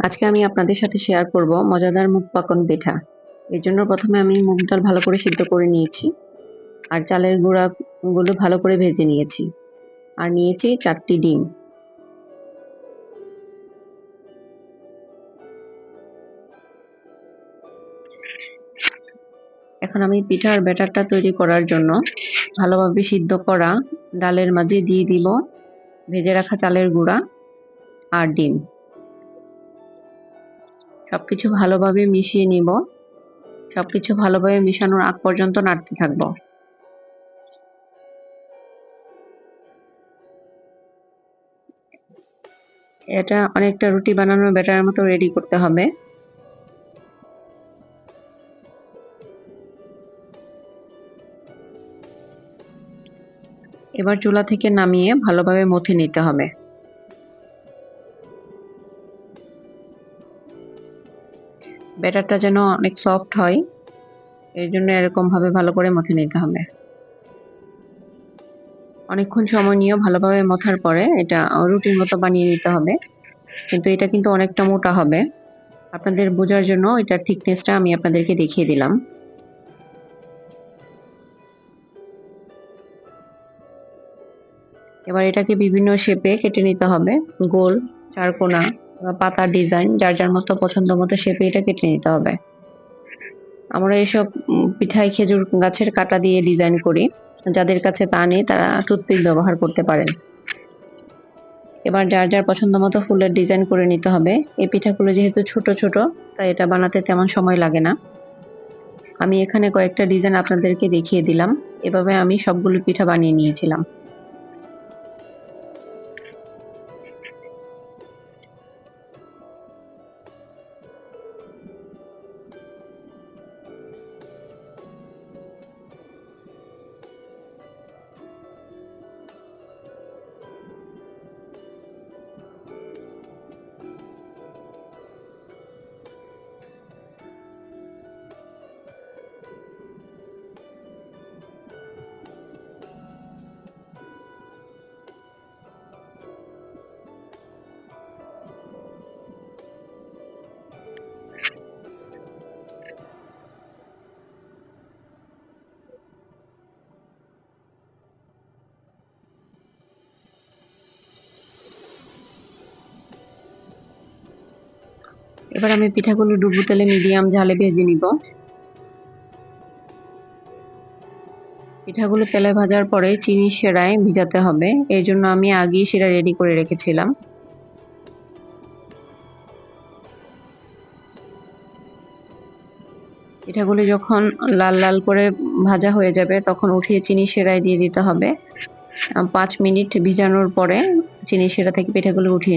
আজকে আমি আপনাদের সাথে শেয়ার করব মজাদার মুগ পাকন পিঠা। এর জন্য প্রথমে আমি মুগ ডাল ভালো করে সিদ্ধ করে নিয়েছি, আর চালের গুঁড়াগুলো ভালো করে ভেজে নিয়েছি, আর নিয়েছি 4টি ডিম। এখন আমি পিঠার ব্যাটারটা তৈরি করার জন্য ভালোভাবে সিদ্ধ করা ডালের মাঝে দিয়ে দিব ভেজে রাখা চালের গুঁড়া আর ডিম। সবকিছু ভালোভাবে মিশিয়ে নিব। সবকিছু ভালোভাবে মিশানোর আগ পর্যন্ত নাড়তে থাকবো। এটা অনেকটা রুটি বানানোর ব্যাটারের মতো রেডি করতে হবে। এবার চুলা থেকে নামিয়ে ভালোভাবে মথে নিতে হবে। ব্যাটারটা যেন অনেক সফট হয়, এর জন্য এরকম ভাবে ভালো করে মথে নিতে হবে। অনেকক্ষণ সময় নিয়ে ভালোভাবে মথার পরে এটা রুটির মতো বানিয়ে নিতে হবে, কিন্তু এটা কিন্তু অনেকটা মোটা হবে। আপনাদের বোঝার জন্য এটার থিকনেসটা আমি আপনাদেরকে দেখিয়ে দিলাম। এবার এটাকে বিভিন্ন শেপে কেটে নিতে হবে, গোল, চারকোনা বা পাতার ডিজাইন, যার যার মতো পছন্দ মতো শেপে এটা কেটে নিতে হবে। আমরা এসব পিঠায় খেজুর গাছের কাটা দিয়ে ডিজাইন করি, যাদের কাছে তা নেই তারা টুথপিক ব্যবহার করতে পারেন। এবার যার যার পছন্দ মতো ফুলের ডিজাইন করে নিতে হবে। এই পিঠাগুলো যেহেতু ছোট ছোট, তাই এটা বানাতে তেমন সময় লাগে না। আমি এখানে কয়েকটা ডিজাইন আপনাদেরকে দেখিয়ে দিলাম। এভাবে আমি সবগুলো পিঠা বানিয়ে নিয়েছিলাম। এবার আমি পিঠাগুলো ডুবো তেলে মিডিয়াম ঝালে ভেজে নিব। পিঠাগুলো তেলে ভাজার পরে চিনি সেরায় ভিজাতে হবে, এই জন্য আমি আগেই সেটা রেডি করে রেখেছিলাম। পিঠাগুলি যখন লাল লাল করে ভাজা হয়ে যাবে তখন উঠিয়ে চিনি সেরায় দিয়ে দিতে হবে। 5 মিনিট ভিজানোর পরে চিনি সেরা থেকে পিঠাগুলো উঠিয়ে